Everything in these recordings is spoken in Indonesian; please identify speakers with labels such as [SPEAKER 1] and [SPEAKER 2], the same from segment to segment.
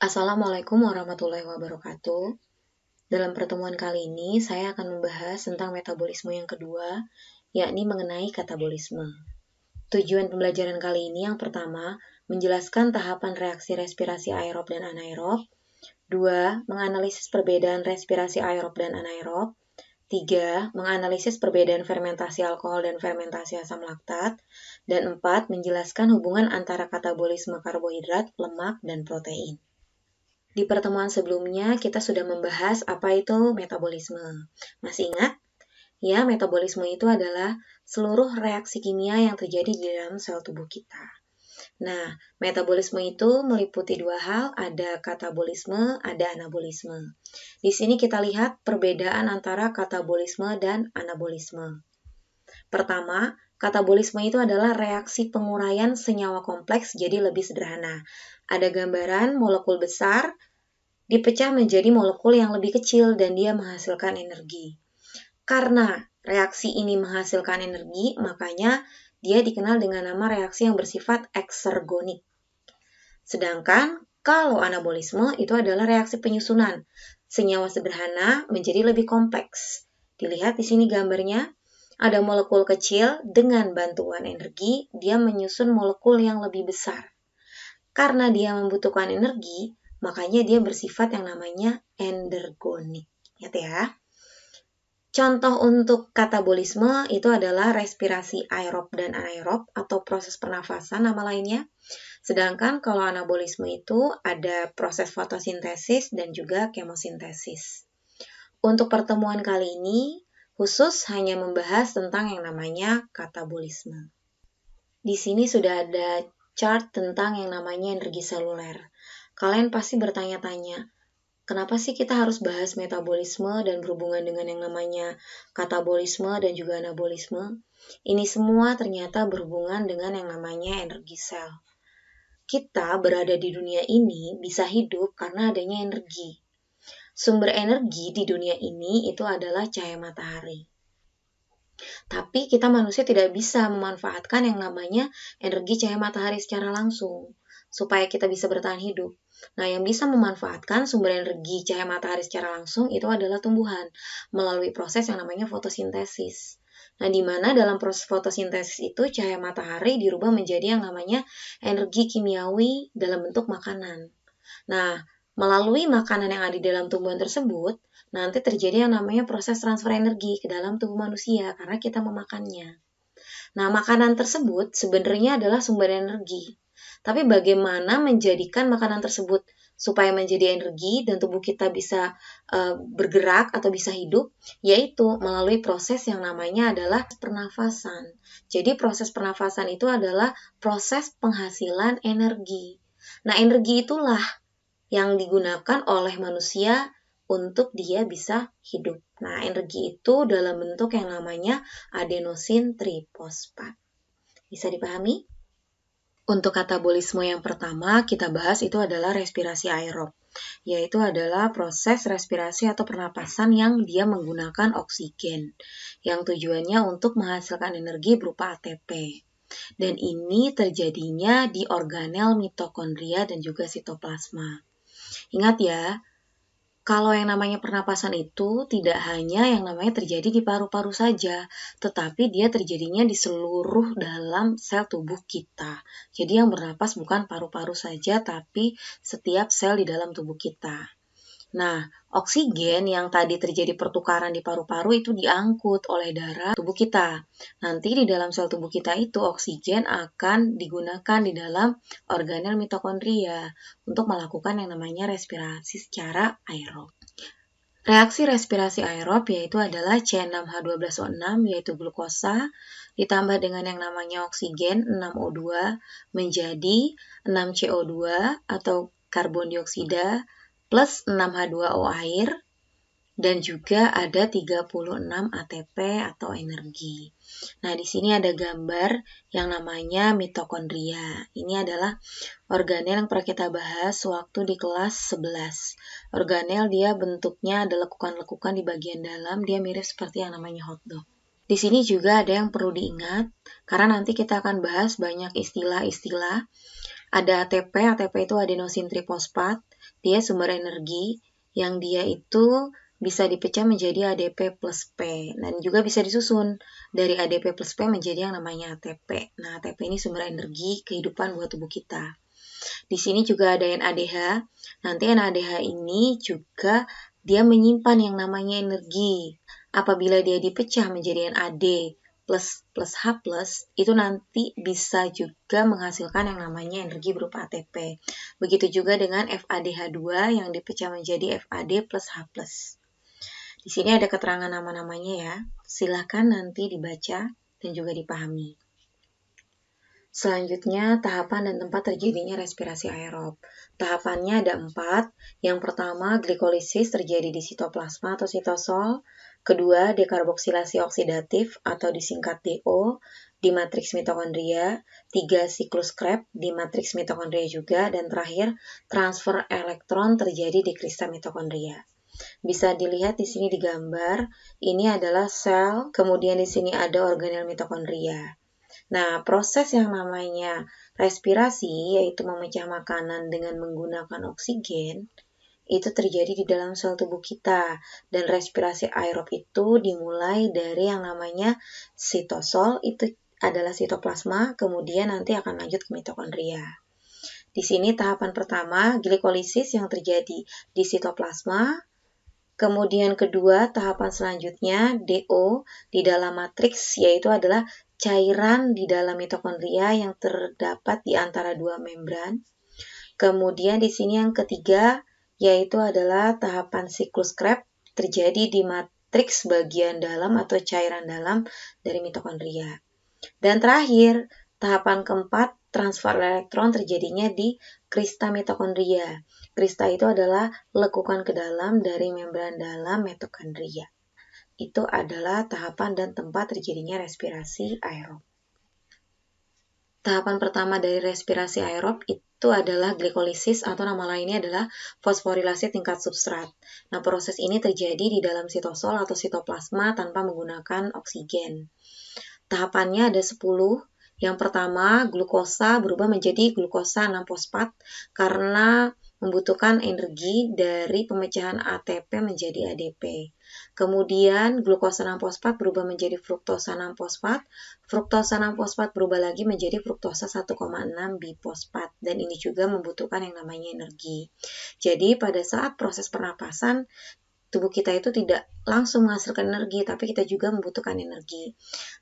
[SPEAKER 1] Assalamualaikum warahmatullahi wabarakatuh. Dalam pertemuan kali ini, saya akan membahas tentang metabolisme yang kedua, yakni mengenai katabolisme. Tujuan pembelajaran kali ini yang pertama, menjelaskan tahapan reaksi respirasi aerob dan anaerob. 2. Menganalisis perbedaan respirasi aerob dan anaerob. 3. Menganalisis perbedaan fermentasi alkohol dan fermentasi asam laktat. Dan 4. Menjelaskan hubungan antara katabolisme karbohidrat, lemak, dan protein. Di pertemuan sebelumnya, kita sudah membahas apa itu metabolisme. Masih ingat? Ya, metabolisme itu adalah seluruh reaksi kimia yang terjadi di dalam sel tubuh kita. Nah, metabolisme itu meliputi dua hal, ada katabolisme, ada anabolisme. Di sini kita lihat perbedaan antara katabolisme dan anabolisme. Pertama, katabolisme itu adalah reaksi penguraian senyawa kompleks jadi lebih sederhana. Ada gambaran molekul besar dipecah menjadi molekul yang lebih kecil dan dia menghasilkan energi. Karena reaksi ini menghasilkan energi, makanya dia dikenal dengan nama reaksi yang bersifat eksergonik. Sedangkan kalau anabolisme itu adalah reaksi penyusunan. Senyawa sederhana menjadi lebih kompleks. Dilihat di sini gambarnya, ada molekul kecil dengan bantuan energi, dia menyusun molekul yang lebih besar. Karena dia membutuhkan energi, makanya dia bersifat yang namanya endergonik. Ingat ya. Contoh untuk katabolisme itu adalah respirasi aerob dan anaerob atau proses pernafasan nama lainnya. Sedangkan kalau anabolisme itu ada proses fotosintesis dan juga kemosintesis. Untuk pertemuan kali ini khusus hanya membahas tentang yang namanya katabolisme. Di sini sudah ada chart tentang yang namanya energi seluler. Kalian pasti bertanya-tanya, kenapa sih kita harus bahas metabolisme dan berhubungan dengan yang namanya katabolisme dan juga anabolisme? Ini semua ternyata berhubungan dengan yang namanya energi sel. Kita berada di dunia ini bisa hidup karena adanya energi. Sumber energi di dunia ini itu adalah cahaya matahari. Tapi kita manusia tidak bisa memanfaatkan yang namanya energi cahaya matahari secara langsung, supaya kita bisa bertahan hidup. Nah, yang bisa memanfaatkan sumber energi cahaya matahari secara langsung itu adalah tumbuhan, melalui proses yang namanya fotosintesis. Nah, di mana dalam proses fotosintesis itu cahaya matahari dirubah menjadi yang namanya energi kimiawi dalam bentuk makanan. Nah, melalui makanan yang ada di dalam tumbuhan tersebut, nanti terjadi yang namanya proses transfer energi ke dalam tubuh manusia karena kita memakannya. Nah, makanan tersebut sebenarnya adalah sumber energi. Tapi bagaimana menjadikan makanan tersebut supaya menjadi energi dan tubuh kita bisa bergerak atau bisa hidup, yaitu melalui proses yang namanya adalah pernafasan. Jadi proses pernafasan itu adalah proses penghasilan energi. Nah, energi itulah yang digunakan oleh manusia untuk dia bisa hidup. Nah, energi itu dalam bentuk yang namanya adenosin trifosfat. Bisa dipahami? Untuk katabolisme yang pertama kita bahas itu adalah respirasi aerob, yaitu adalah proses respirasi atau pernapasan yang dia menggunakan oksigen, yang tujuannya untuk menghasilkan energi berupa ATP. Dan ini terjadinya di organel mitokondria dan juga sitoplasma. Ingat ya, kalau yang namanya pernapasan itu tidak hanya yang namanya terjadi di paru-paru saja, tetapi dia terjadinya di seluruh dalam sel tubuh kita. Jadi yang bernapas bukan paru-paru saja, tapi setiap sel di dalam tubuh kita. Nah, oksigen yang tadi terjadi pertukaran di paru-paru itu diangkut oleh darah tubuh kita. Nanti di dalam sel tubuh kita itu oksigen akan digunakan di dalam organel mitokondria untuk melakukan yang namanya respirasi secara aerob. Reaksi respirasi aerob yaitu adalah C6H12O6 yaitu glukosa ditambah dengan yang namanya oksigen 6O2 menjadi 6CO2 atau karbon dioksida plus 6H2O air, dan juga ada 36 ATP atau energi. Nah, di sini ada gambar yang namanya mitokondria. Ini adalah organel yang pernah kita bahas waktu di kelas 11. Organel dia bentuknya ada lekukan-lekukan di bagian dalam, dia mirip seperti yang namanya hotdog. Di sini juga ada yang perlu diingat, karena nanti kita akan bahas banyak istilah-istilah Ada ATP itu adenosin trifosfat, dia sumber energi yang dia itu bisa dipecah menjadi ADP plus P, dan juga bisa disusun dari ADP plus P menjadi yang namanya ATP. Nah, ATP ini sumber energi kehidupan buat tubuh kita. Di sini juga ada NADH. Nanti NADH ini juga dia menyimpan yang namanya energi. Apabila dia dipecah menjadi NAD plus H+, itu nanti bisa juga menghasilkan yang namanya energi berupa ATP. Begitu juga dengan FADH2 yang dipecah menjadi FAD plus H+. Di sini ada keterangan nama-namanya ya. Silahkan nanti dibaca dan juga dipahami. Selanjutnya, tahapan dan tempat terjadinya respirasi aerob. Tahapannya ada 4. Yang pertama, glikolisis terjadi di sitoplasma atau sitosol. Kedua, dekarboksilasi oksidatif atau disingkat DO di matriks mitokondria. 3, siklus Krebs di matriks mitokondria juga. Dan terakhir, transfer elektron terjadi di kristal mitokondria. Bisa dilihat di sini di gambar, ini adalah sel, kemudian di sini ada organel mitokondria. Nah, proses yang namanya respirasi, yaitu memecah makanan dengan menggunakan oksigen, itu terjadi di dalam sel tubuh kita. Dan respirasi aerob itu dimulai dari yang namanya sitosol, itu adalah sitoplasma, kemudian nanti akan lanjut ke mitokondria. Di sini tahapan pertama, glikolisis yang terjadi di sitoplasma. Kemudian kedua, tahapan selanjutnya, DO di dalam matriks, yaitu adalah cairan di dalam mitokondria yang terdapat di antara dua membran. Kemudian di sini yang ketiga, yaitu adalah tahapan siklus Krebs terjadi di matriks bagian dalam atau cairan dalam dari mitokondria. Dan terakhir, tahapan keempat, transfer elektron terjadinya di krista mitokondria. Krista itu adalah lekukan ke dalam dari membran dalam mitokondria. Itu adalah tahapan dan tempat terjadinya respirasi aerob. Tahapan pertama dari respirasi aerob itu adalah glikolisis atau nama lainnya adalah fosforilasi tingkat substrat. Nah, proses ini terjadi di dalam sitosol atau sitoplasma tanpa menggunakan oksigen. Tahapannya ada 10. Yang pertama, glukosa berubah menjadi glukosa 6-fosfat karena membutuhkan energi dari pemecahan ATP menjadi ADP. Kemudian, glukosa 6-fosfat berubah menjadi fruktosa 6-fosfat. Fruktosa 6-fosfat berubah lagi menjadi fruktosa 1,6 bifosfat. Dan ini juga membutuhkan yang namanya energi. Jadi, pada saat proses pernapasan, tubuh kita itu tidak langsung menghasilkan energi, tapi kita juga membutuhkan energi.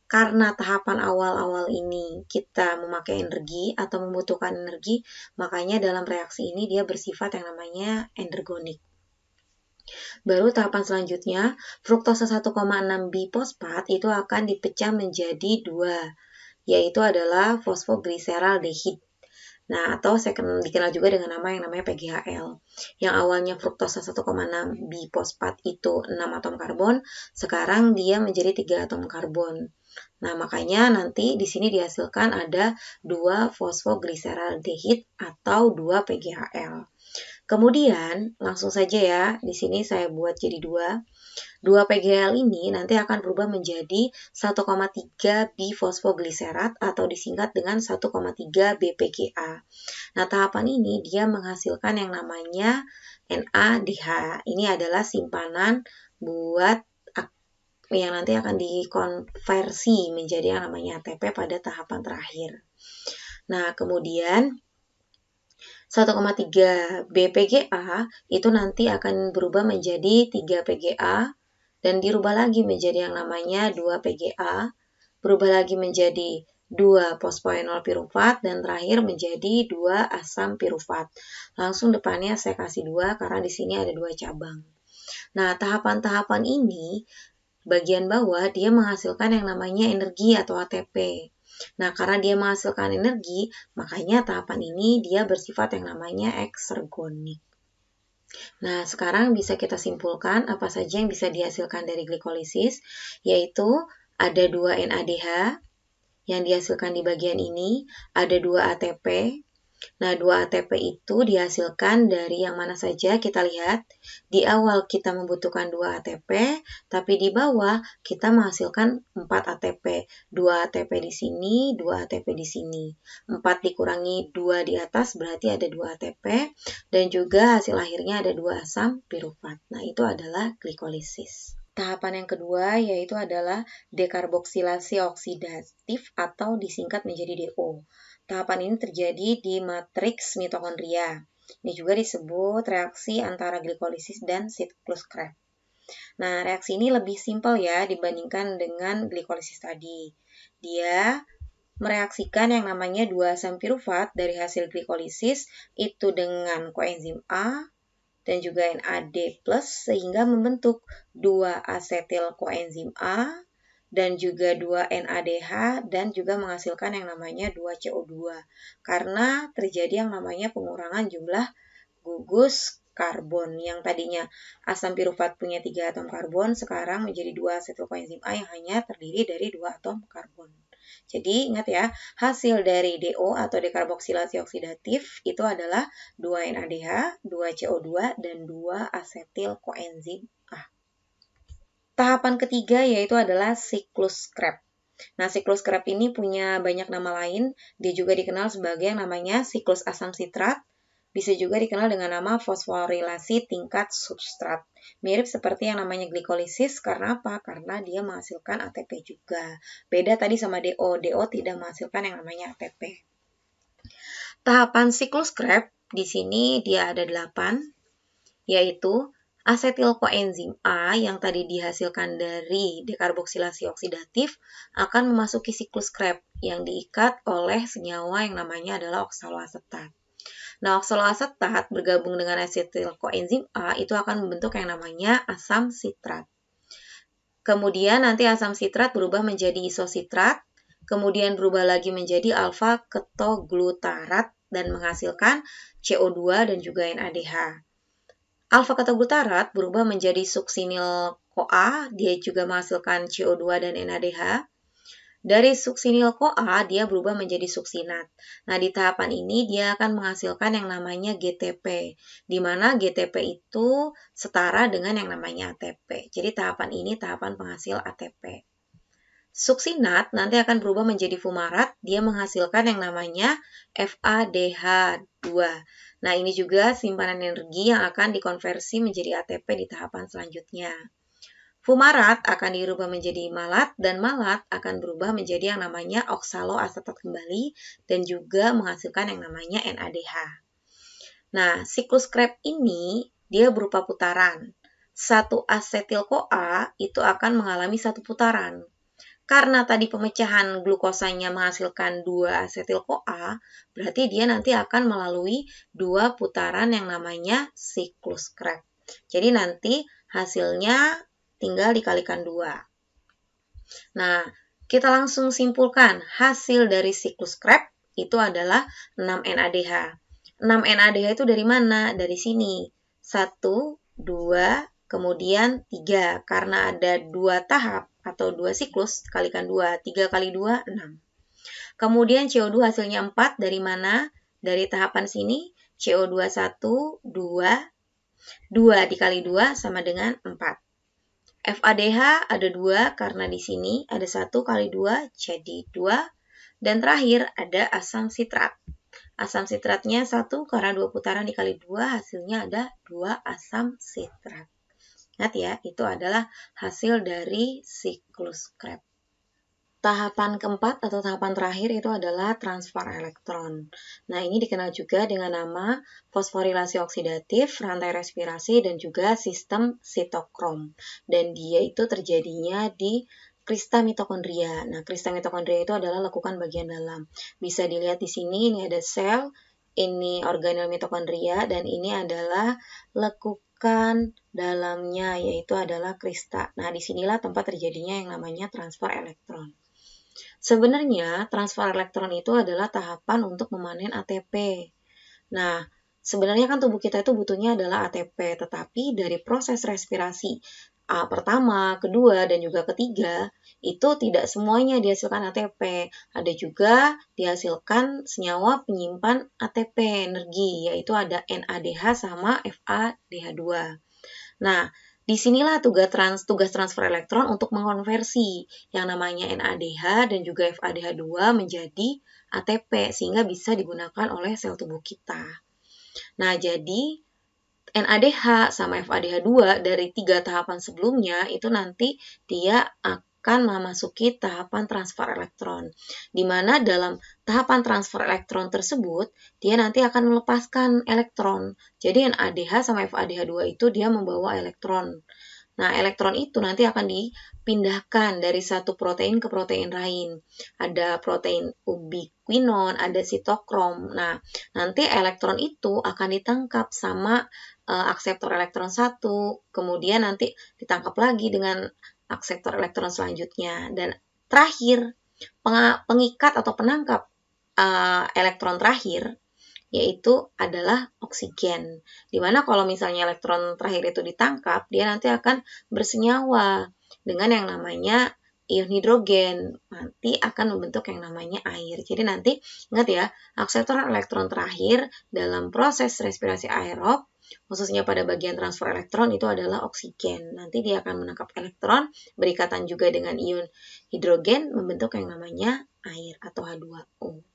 [SPEAKER 1] Karena tahapan awal-awal ini kita memakai energi atau membutuhkan energi, makanya dalam reaksi ini dia bersifat yang namanya endergonik. Baru tahapan selanjutnya, fruktosa 1,6 bifosfat itu akan dipecah menjadi 2, yaitu adalah fosfogliseraldehid. Nah, atau dikenal juga dengan nama yang namanya PGHL. Yang awalnya fruktosa 1,6 bifosfat itu 6 atom karbon, sekarang dia menjadi 3 atom karbon. Nah, makanya nanti di sini dihasilkan ada 2 fosfogliseraldehid atau 2 PGHL. Kemudian, langsung saja ya, di sini saya buat jadi 2. 2 PGL ini nanti akan berubah menjadi 1,3 bifosfogliserat atau disingkat dengan 1,3 BPGA. Nah, tahapan ini dia menghasilkan yang namanya NADH. Ini adalah simpanan buat yang nanti akan dikonversi menjadi yang namanya ATP pada tahapan terakhir. Nah, kemudian 1,3 BPGA itu nanti akan berubah menjadi 3 PGA dan dirubah lagi menjadi yang namanya 2 PGA, berubah lagi menjadi 2 fosfoenol pirufat, dan terakhir menjadi 2 asam pirufat. Langsung depannya saya kasih 2 karena di sini ada 2 cabang. Nah, tahapan-tahapan ini bagian bawah dia menghasilkan yang namanya energi atau ATP. Nah, karena dia menghasilkan energi, makanya tahapan ini dia bersifat yang namanya eksergonik. Nah, sekarang bisa kita simpulkan apa saja yang bisa dihasilkan dari glikolisis, yaitu ada 2 NADH yang dihasilkan di bagian ini, ada 2 ATP, Nah, 2 ATP itu dihasilkan dari yang mana saja? Kita lihat, di awal kita membutuhkan 2 ATP, tapi di bawah kita menghasilkan 4 ATP. 2 ATP di sini, 2 ATP di sini. 4 dikurangi 2 di atas berarti ada 2 ATP, dan juga hasil akhirnya ada 2 asam pirufat. Nah, itu adalah glikolisis. Tahapan yang kedua yaitu adalah dekarboksilasi oksidatif atau disingkat menjadi DO. Tahapan ini terjadi di matriks mitokondria. Ini juga disebut reaksi antara glikolisis dan siklus Krebs. Nah, reaksi ini lebih simpel ya dibandingkan dengan glikolisis tadi. Dia mereaksikan yang namanya 2 asam pirufat dari hasil glikolisis itu dengan koenzim A dan juga NAD+, sehingga membentuk 2 asetil koenzim A dan juga 2 NADH dan juga menghasilkan yang namanya 2 CO2 karena terjadi yang namanya pengurangan jumlah gugus karbon yang tadinya asam pirufat punya 3 atom karbon sekarang menjadi 2 asetil koenzim A yang hanya terdiri dari 2 atom karbon. Jadi ingat ya, hasil dari DO atau dekarboksilasi oksidatif itu adalah 2 NADH, 2 CO2, dan 2 asetil koenzim A. Tahapan ketiga yaitu adalah siklus Krebs. Nah, siklus Krebs ini punya banyak nama lain. Dia juga dikenal sebagai yang namanya siklus asam sitrat. Bisa juga dikenal dengan nama fosforilasi tingkat substrat. Mirip seperti yang namanya glikolisis, karena apa? Karena dia menghasilkan ATP juga. Beda tadi sama DO. DO tidak menghasilkan yang namanya ATP. Tahapan siklus Krebs, di sini dia ada 8, yaitu asetil koenzim A yang tadi dihasilkan dari dekarboksilasi oksidatif akan memasuki siklus Krebs yang diikat oleh senyawa yang namanya adalah oksaloasetat. Nah, oksaloasetat bergabung dengan asetil koenzim A itu akan membentuk yang namanya asam sitrat. Kemudian nanti asam sitrat berubah menjadi isositrat, kemudian berubah lagi menjadi alfa ketoglutarat dan menghasilkan CO2 dan juga NADH. Alfa ketoglutarat berubah menjadi suksinil-CoA, dia juga menghasilkan CO2 dan NADH. Dari suksinil-CoA, dia berubah menjadi suksinat. Nah, di tahapan ini dia akan menghasilkan yang namanya GTP, di mana GTP itu setara dengan yang namanya ATP. Jadi, tahapan ini tahapan penghasil ATP. Suksinat nanti akan berubah menjadi fumarat, dia menghasilkan yang namanya FADH2. Nah, ini juga simpanan energi yang akan dikonversi menjadi ATP di tahapan selanjutnya. Fumarat akan dirubah menjadi malat dan malat akan berubah menjadi yang namanya oksaloasetat kembali dan juga menghasilkan yang namanya NADH. Nah, siklus Krebs ini dia berupa putaran. Satu asetil-CoA itu akan mengalami satu putaran. Karena tadi pemecahan glukosanya menghasilkan 2 asetil-CoA, berarti dia nanti akan melalui 2 putaran yang namanya siklus Krebs. Jadi nanti hasilnya tinggal dikalikan 2. Nah, kita langsung simpulkan hasil dari siklus Krebs itu adalah 6 NADH. 6 NADH itu dari mana? Dari sini. 1, 2, kemudian 3. Karena ada 2 tahap atau 2 siklus, kalikan 2. 3 kali 2, 6. Kemudian CO2 hasilnya 4 dari mana? Dari tahapan sini, CO2 1, 2. 2 dikali 2 sama dengan 4. FADH ada 2 karena di sini ada 1 kali 2 jadi 2. Dan terakhir ada asam sitrat. Asam sitratnya 1 karena 2 putaran dikali 2 hasilnya ada 2 asam sitrat. Ingat ya, itu adalah hasil dari siklus Krebs. Tahapan keempat atau tahapan terakhir itu adalah transfer elektron. Nah, ini dikenal juga dengan nama fosforilasi oksidatif, rantai respirasi, dan juga sistem sitokrom. Dan dia itu terjadinya di krista mitokondria. Nah, krista mitokondria itu adalah lekukan bagian dalam. Bisa dilihat di sini, ini ada sel, ini organel mitokondria, dan ini adalah lekukan dalamnya, yaitu adalah krista. Nah, disinilah tempat terjadinya yang namanya transfer elektron. Sebenarnya transfer elektron itu adalah tahapan untuk memanen ATP. Nah, sebenarnya kan tubuh kita itu butuhnya adalah ATP, tetapi dari proses respirasi pertama, kedua, dan juga ketiga, itu tidak semuanya dihasilkan ATP. Ada juga dihasilkan senyawa penyimpan ATP energi, yaitu ada NADH sama FADH2. Nah, disinilah tugas transfer elektron untuk mengkonversi yang namanya NADH dan juga FADH2 menjadi ATP, sehingga bisa digunakan oleh sel tubuh kita. Nah, jadi NADH sama FADH2 dari 3 tahapan sebelumnya itu nanti dia akan memasuki tahapan transfer elektron. Di mana dalam tahapan transfer elektron tersebut, dia nanti akan melepaskan elektron. Jadi NADH sama FADH2 itu dia membawa elektron. Nah, elektron itu nanti akan dipindahkan dari satu protein ke protein lain. Ada protein ubiquinon, ada sitokrom. Nah, nanti elektron itu akan ditangkap sama akseptor elektron 1, kemudian nanti ditangkap lagi dengan akseptor elektron selanjutnya. Dan terakhir, pengikat atau penangkap elektron terakhir yaitu adalah oksigen. Dimana kalau misalnya elektron terakhir itu ditangkap, dia nanti akan bersenyawa dengan yang namanya ion hidrogen, nanti akan membentuk yang namanya air. Jadi nanti ingat ya, akseptor elektron terakhir dalam proses respirasi aerob, khususnya pada bagian transfer elektron itu adalah oksigen. Nanti dia akan menangkap elektron, berikatan juga dengan ion hidrogen, membentuk yang namanya air atau H2O.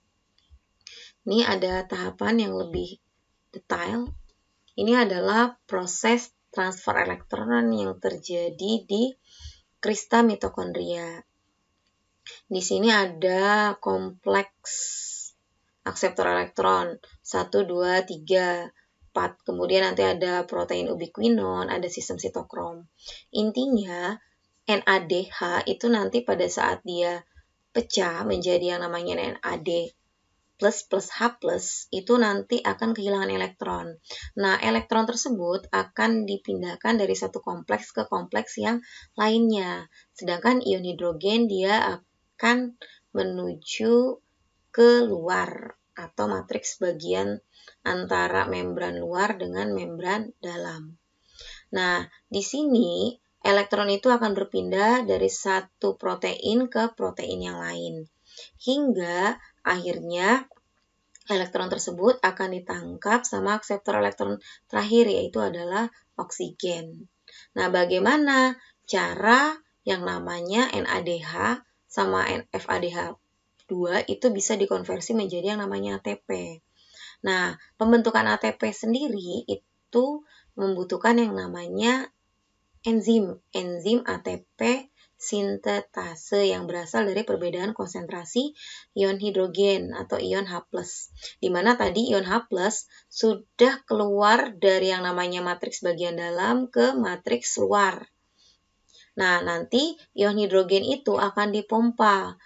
[SPEAKER 1] Ini ada tahapan yang lebih detail. Ini adalah proses transfer elektron yang terjadi di krista mitokondria. Di sini ada kompleks akseptor elektron 1, 2, 3, 4. Kemudian nanti ada protein ubiquinon, ada sistem sitokrom. Intinya NADH itu nanti pada saat dia pecah menjadi yang namanya NAD plus H plus itu nanti akan kehilangan elektron. Nah, elektron tersebut akan dipindahkan dari satu kompleks ke kompleks yang lainnya. Sedangkan ion hidrogen dia akan menuju ke luar atau matriks bagian antara membran luar dengan membran dalam. Nah, di sini elektron itu akan berpindah dari satu protein ke protein yang lain. Hingga akhirnya elektron tersebut akan ditangkap sama akseptor elektron terakhir, yaitu adalah oksigen. Nah, bagaimana cara yang namanya NADH sama FADH2 itu bisa dikonversi menjadi yang namanya ATP. Nah, pembentukan ATP sendiri itu membutuhkan yang namanya enzim ATP sintetase yang berasal dari perbedaan konsentrasi ion hidrogen atau ion H+. Di mana tadi ion H+ sudah keluar dari yang namanya matriks bagian dalam ke matriks luar. Nah, nanti ion hidrogen itu akan dipompa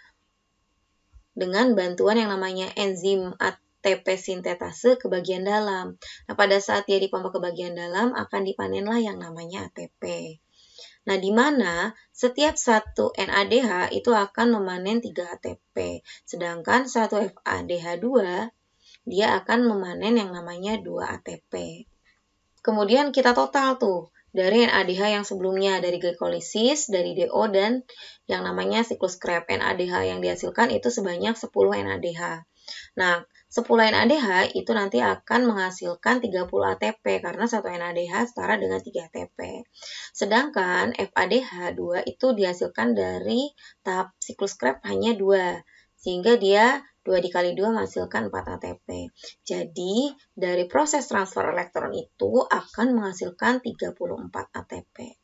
[SPEAKER 1] dengan bantuan yang namanya enzim ATP sintetase ke bagian dalam. Nah, pada saat dia dipompa ke bagian dalam akan dipanenlah yang namanya ATP. Nah, di mana setiap satu NADH itu akan memanen 3 ATP, sedangkan satu FADH2 dia akan memanen yang namanya 2 ATP. Kemudian kita total tuh dari NADH yang sebelumnya, dari glikolisis, dari DO, dan yang namanya siklus Krebs. NADH yang dihasilkan itu sebanyak 10 NADH. Nah, 10 NADH itu nanti akan menghasilkan 30 ATP karena 1 NADH setara dengan 3 ATP. Sedangkan FADH2 itu dihasilkan dari tahap siklus Krebs hanya 2, sehingga dia 2 dikali 2 menghasilkan 4 ATP. Jadi, dari proses transfer elektron itu akan menghasilkan 34 ATP.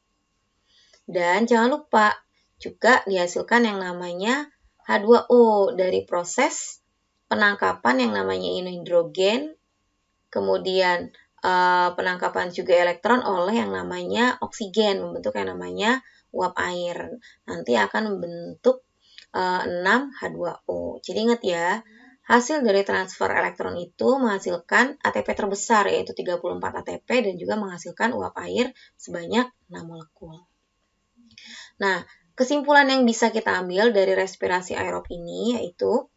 [SPEAKER 1] Dan jangan lupa juga dihasilkan yang namanya H2O dari proses penangkapan yang namanya ion hidrogen, kemudian penangkapan juga elektron oleh yang namanya oksigen, membentuk yang namanya uap air. Nanti akan membentuk 6 H2O. Jadi ingat ya, hasil dari transfer elektron itu menghasilkan ATP terbesar, yaitu 34 ATP, dan juga menghasilkan uap air sebanyak 6 molekul. Nah, kesimpulan yang bisa kita ambil dari respirasi aerob ini yaitu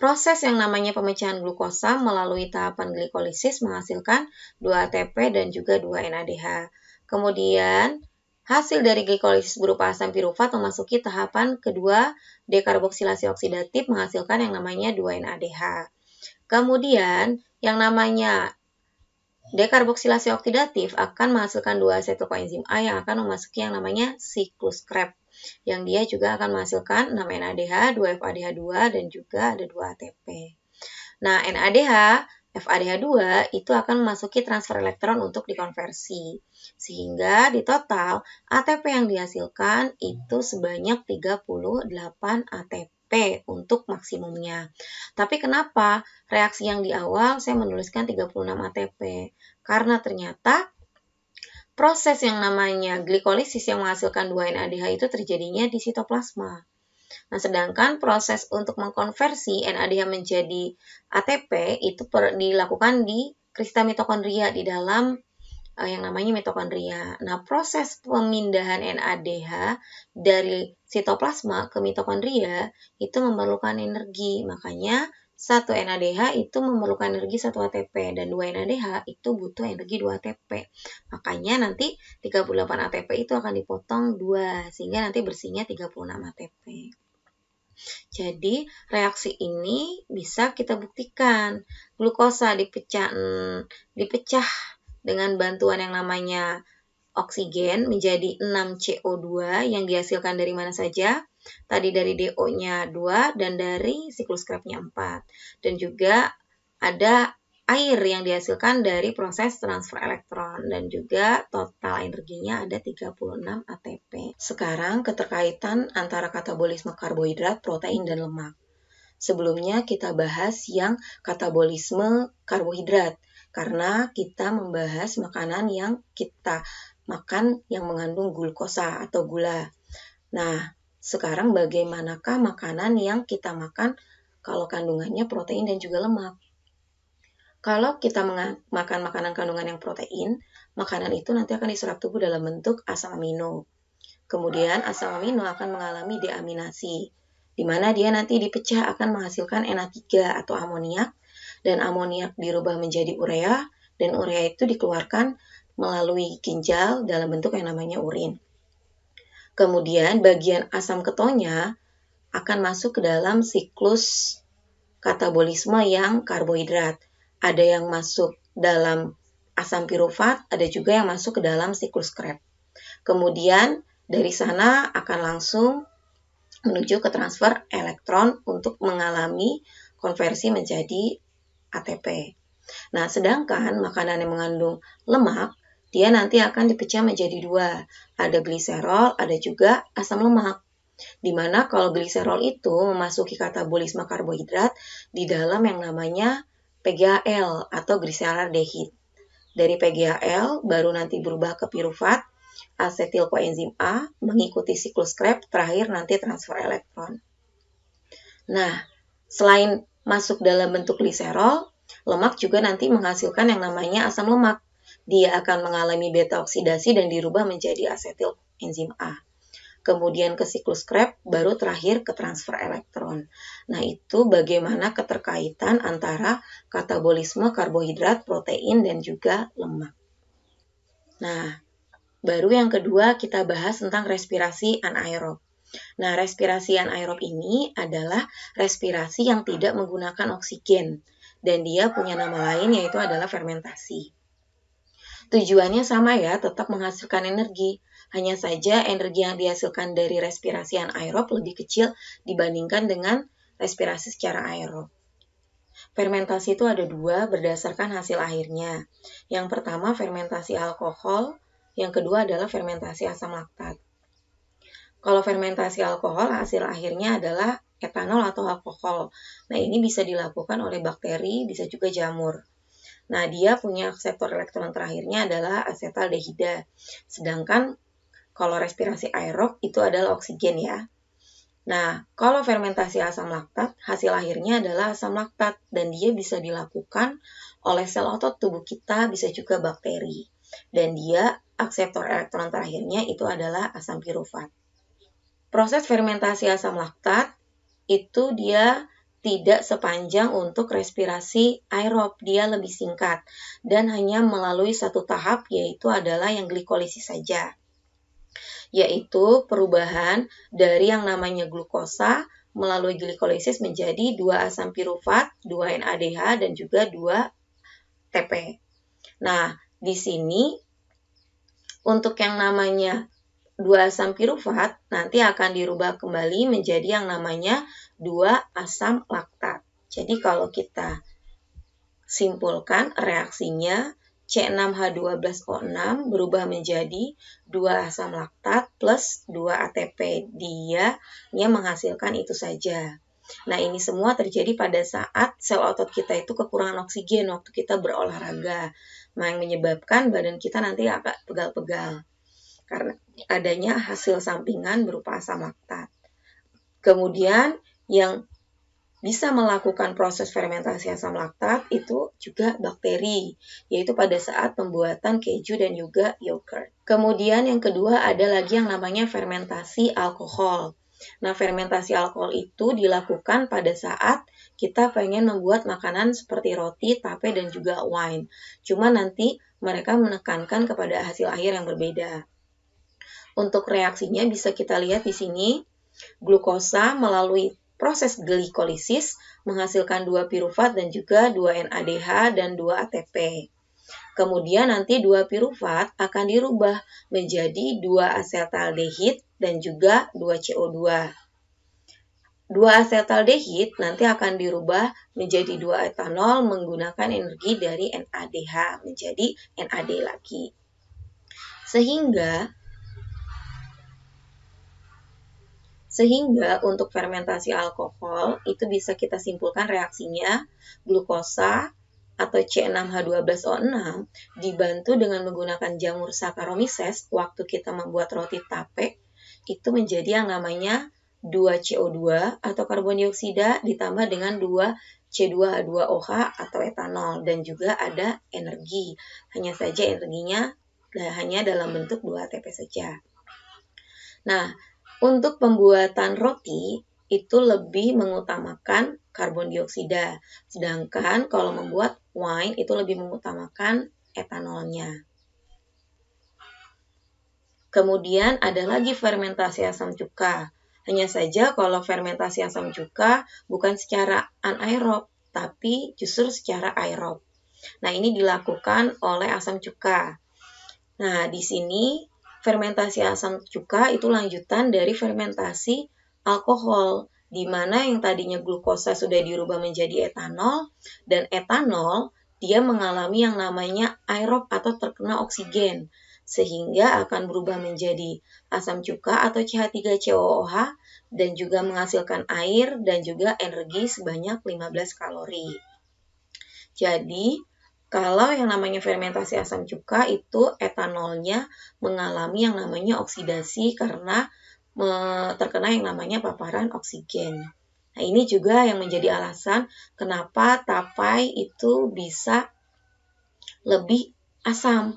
[SPEAKER 1] proses yang namanya pemecahan glukosa melalui tahapan glikolisis menghasilkan 2 ATP dan juga 2 NADH. Kemudian, Hasil dari glikolisis berupa asam pirufat memasuki tahapan kedua dekarboksilasi oksidatif menghasilkan yang namanya 2-NADH. Kemudian yang namanya dekarboksilasi oksidatif akan menghasilkan 2-asetil koenzim A yang akan memasuki yang namanya siklus Krebs, yang dia juga akan menghasilkan 6-NADH, 2-FADH2, dan juga ada 2 ATP. Nah, NADH, FADH2 itu akan memasuki transfer elektron untuk dikonversi. Sehingga di total ATP yang dihasilkan itu sebanyak 38 ATP untuk maksimumnya. Tapi kenapa reaksi yang di awal saya menuliskan 36 ATP? Karena ternyata proses yang namanya glikolisis yang menghasilkan 2-NADH itu terjadinya di sitoplasma. Nah, sedangkan proses untuk mengkonversi NADH menjadi ATP itu dilakukan di kristal mitokondria di dalam yang namanya mitokondria. Nah, proses pemindahan NADH dari sitoplasma ke mitokondria itu memerlukan energi. Makanya 1 NADH itu memerlukan energi 1 ATP dan 2 NADH itu butuh energi 2 ATP. Makanya nanti 38 ATP itu akan dipotong 2 sehingga nanti bersihnya 36 ATP. Jadi, reaksi ini bisa kita buktikan. Glukosa dipecah dengan bantuan yang namanya oksigen menjadi 6 CO2 yang dihasilkan dari mana saja? Tadi dari DO-nya 2 dan dari siklus Krebs-nya 4. Dan juga ada air yang dihasilkan dari proses transfer elektron dan juga total energinya ada 36 ATP. Sekarang keterkaitan antara katabolisme karbohidrat, protein, dan lemak. Sebelumnya kita bahas yang katabolisme karbohidrat karena kita membahas makanan yang kita makan yang mengandung glukosa atau gula. Nah, sekarang bagaimanakah makanan yang kita makan kalau kandungannya protein dan juga lemak? Kalau kita makan makanan kandungan yang protein, makanan itu nanti akan diserap tubuh dalam bentuk asam amino. Kemudian asam amino akan mengalami deaminasi, di mana dia nanti dipecah akan menghasilkan NH3 atau amoniak, dan amoniak dirubah menjadi urea, dan urea itu dikeluarkan melalui ginjal dalam bentuk yang namanya urin. Kemudian bagian asam ketonya akan masuk ke dalam siklus katabolisme yang karbohidrat. Ada yang masuk dalam asam pirufat, ada juga yang masuk ke dalam siklus Krebs. Kemudian dari sana akan langsung menuju ke transfer elektron untuk mengalami konversi menjadi ATP. Nah, sedangkan makanan yang mengandung lemak, dia nanti akan dipecah menjadi 2. Ada gliserol, ada juga asam lemak. Dimana kalau gliserol itu memasuki katabolisme karbohidrat di dalam yang namanya PGAL atau gliseraldehid. Dari PGAL baru nanti berubah ke pirufat, asetil koenzim A mengikuti siklus Krebs, terakhir nanti transfer elektron. Nah, selain masuk dalam bentuk gliserol, lemak juga nanti menghasilkan yang namanya asam lemak. Dia akan mengalami beta oksidasi dan dirubah menjadi asetil enzim A. Kemudian ke siklus Krebs, baru terakhir ke transfer elektron. Nah, itu bagaimana keterkaitan antara katabolisme karbohidrat, protein, dan juga lemak. Nah, baru yang kedua kita bahas tentang respirasi anaerob. Nah, respirasi anaerob ini adalah respirasi yang tidak menggunakan oksigen, dan dia punya nama lain yaitu adalah fermentasi. Tujuannya sama ya, tetap menghasilkan energi. Hanya saja energi yang dihasilkan dari respirasi anaerob lebih kecil dibandingkan dengan respirasi secara aerob. Fermentasi itu ada 2 berdasarkan hasil akhirnya. Yang pertama fermentasi alkohol, yang kedua adalah fermentasi asam laktat. Kalau fermentasi alkohol hasil akhirnya adalah etanol atau alkohol. Nah, ini bisa dilakukan oleh bakteri, bisa juga jamur. Nah, dia punya akseptor elektron terakhirnya adalah asetaldehida. Sedangkan kalau respirasi aerob itu adalah oksigen ya. Nah, kalau fermentasi asam laktat, hasil akhirnya adalah asam laktat dan dia bisa dilakukan oleh sel otot tubuh kita, bisa juga bakteri. Dan dia akseptor elektron terakhirnya itu adalah asam pirufat. Proses fermentasi asam laktat itu dia tidak sepanjang untuk respirasi aerob, dia lebih singkat dan hanya melalui satu tahap yaitu adalah yang glikolisis saja. yaitu perubahan dari yang namanya glukosa melalui glikolisis menjadi 2 asam pirufat, 2 NADH, dan juga 2 TP. Nah, di sini untuk yang namanya 2 asam pirufat nanti akan dirubah kembali menjadi yang namanya 2 asam laktat. Jadi kalau kita simpulkan reaksinya C6H12O6 berubah menjadi 2 asam laktat plus 2 ATP. Dia menghasilkan itu saja. Nah, ini semua terjadi pada saat sel otot kita itu kekurangan oksigen waktu kita berolahraga. Nah, yang menyebabkan badan kita nanti agak pegal-pegal karena adanya hasil sampingan berupa asam laktat. Kemudian yang bisa melakukan proses fermentasi asam laktat itu juga bakteri, yaitu pada saat pembuatan keju dan juga yogurt. Kemudian yang kedua ada lagi yang namanya fermentasi alkohol. Nah, fermentasi alkohol itu dilakukan pada saat kita pengen membuat makanan seperti roti, tape, dan juga wine. Cuma nanti mereka menekankan kepada hasil akhir yang berbeda. Untuk reaksinya bisa kita lihat di sini, glukosa melalui proses glikolisis menghasilkan 2 pirufat dan juga 2 NADH dan 2 ATP. Kemudian nanti 2 pirufat akan dirubah menjadi 2 asetaldehid dan juga 2 CO2. 2 asetaldehid nanti akan dirubah menjadi 2 etanol menggunakan energi dari NADH menjadi NAD lagi. Sehingga untuk fermentasi alkohol itu bisa kita simpulkan reaksinya glukosa atau C6H12O6 dibantu dengan menggunakan jamur Saccharomyces waktu kita membuat roti tape itu menjadi yang namanya 2CO2 atau karbon dioksida ditambah dengan 2C2H2OH atau etanol dan juga ada energi. Hanya saja energinya hanya dalam bentuk 2 ATP saja. Nah, untuk pembuatan roti itu lebih mengutamakan karbon dioksida, sedangkan kalau membuat wine itu lebih mengutamakan etanolnya. Kemudian ada lagi fermentasi asam cuka. Hanya saja kalau fermentasi asam cuka bukan secara anaerob, tapi justru secara aerob. Nah, ini dilakukan oleh asam cuka. Nah, di sini fermentasi asam cuka itu lanjutan dari fermentasi alkohol, di mana yang tadinya glukosa sudah dirubah menjadi etanol, dan etanol dia mengalami yang namanya aerob atau terkena oksigen, sehingga akan berubah menjadi asam cuka atau CH3COOH, dan juga menghasilkan air dan juga energi sebanyak 15 kalori. Jadi, kalau yang namanya fermentasi asam cuka itu etanolnya mengalami yang namanya oksidasi karena terkena yang namanya paparan oksigen. Nah, ini juga yang menjadi alasan kenapa tapai itu bisa lebih asam.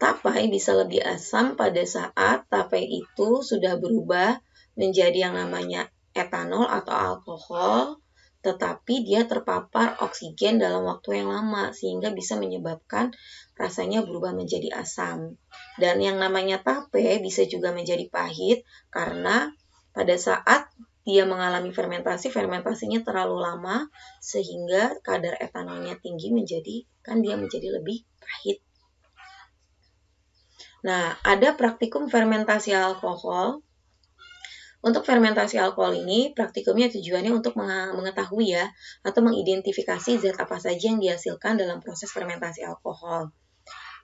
[SPEAKER 1] Tapai bisa lebih asam pada saat tapai itu sudah berubah menjadi yang namanya etanol atau alkohol, tetapi dia terpapar oksigen dalam waktu yang lama sehingga bisa menyebabkan rasanya berubah menjadi asam. Dan yang namanya tape bisa juga menjadi pahit karena pada saat dia mengalami fermentasinya terlalu lama sehingga kadar etanolnya tinggi dia menjadi lebih pahit. Nah, ada praktikum fermentasi alkohol. Untuk fermentasi alkohol ini, praktikumnya tujuannya untuk mengetahui atau mengidentifikasi zat apa saja yang dihasilkan dalam proses fermentasi alkohol.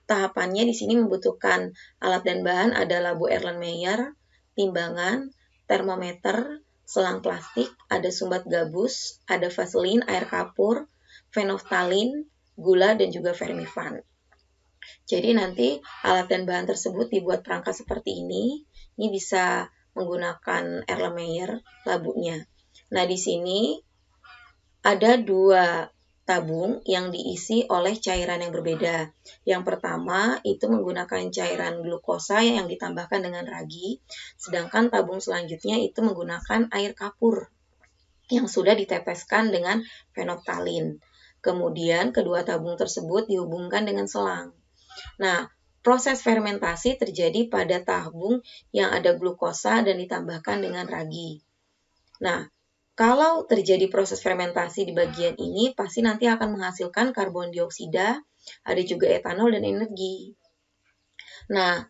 [SPEAKER 1] Tahapannya di sini membutuhkan alat dan bahan ada labu Erlenmeyer, timbangan, termometer, selang plastik, ada sumbat gabus, ada vaselin, air kapur, fenolftalin, gula, dan juga vermifan. Jadi nanti alat dan bahan tersebut dibuat perangkat seperti ini. Ini bisa menggunakan Erlenmeyer labunya. Nah, di sini ada 2 tabung yang diisi oleh cairan yang berbeda. Yang pertama itu menggunakan cairan glukosa yang ditambahkan dengan ragi, sedangkan tabung selanjutnya itu menggunakan air kapur yang sudah diteteskan dengan fenolftalin. Kemudian kedua tabung tersebut dihubungkan dengan selang. Nah, proses fermentasi terjadi pada tabung yang ada glukosa dan ditambahkan dengan ragi. Nah, kalau terjadi proses fermentasi di bagian ini, pasti nanti akan menghasilkan karbon dioksida, ada juga etanol dan energi. Nah,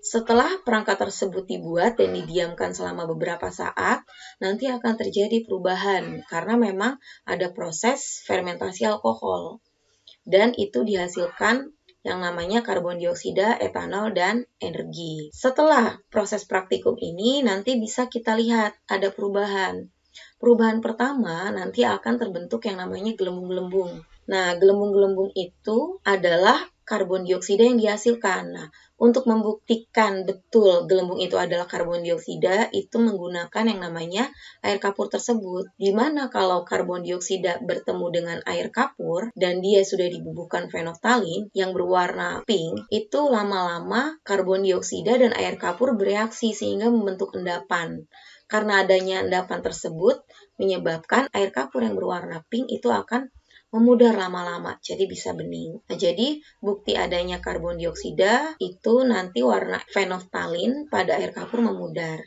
[SPEAKER 1] setelah perangkat tersebut dibuat dan didiamkan selama beberapa saat, nanti akan terjadi perubahan karena memang ada proses fermentasi alkohol. Dan itu dihasilkan yang namanya karbon dioksida, etanol, dan energi. Setelah proses praktikum ini, nanti bisa kita lihat ada perubahan. Perubahan pertama nanti akan terbentuk yang namanya gelembung-gelembung. Nah, gelembung-gelembung itu adalah karbon dioksida yang dihasilkan. Nah, untuk membuktikan betul gelembung itu adalah karbon dioksida, itu menggunakan yang namanya air kapur tersebut. Di mana kalau karbon dioksida bertemu dengan air kapur dan dia sudah dibubuhkan fenolftalin yang berwarna pink, itu lama-lama karbon dioksida dan air kapur bereaksi sehingga membentuk endapan. Karena adanya endapan tersebut menyebabkan air kapur yang berwarna pink itu akan memudar lama-lama, jadi bisa bening. Nah, jadi bukti adanya karbon dioksida itu nanti warna fenolftalin pada air kapur memudar.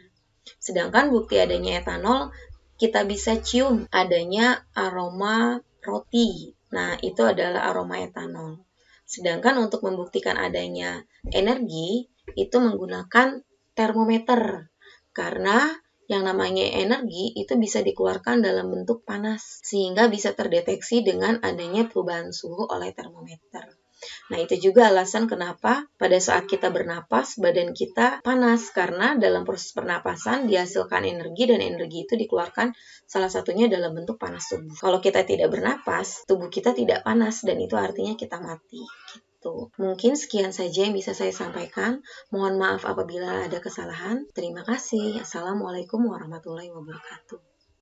[SPEAKER 1] Sedangkan bukti adanya etanol, kita bisa cium adanya aroma roti. Nah, itu adalah aroma etanol. Sedangkan untuk membuktikan adanya energi, itu menggunakan termometer. Karena yang namanya energi itu bisa dikeluarkan dalam bentuk panas, sehingga bisa terdeteksi dengan adanya perubahan suhu oleh termometer. Nah, itu juga alasan kenapa pada saat kita bernapas, badan kita panas, karena dalam proses pernapasan dihasilkan energi dan energi itu dikeluarkan salah satunya dalam bentuk panas tubuh. Kalau kita tidak bernapas, tubuh kita tidak panas dan itu artinya kita mati. Gitu. Mungkin sekian saja yang bisa saya sampaikan. Mohon maaf apabila ada kesalahan. Terima kasih. Assalamualaikum warahmatullahi wabarakatuh.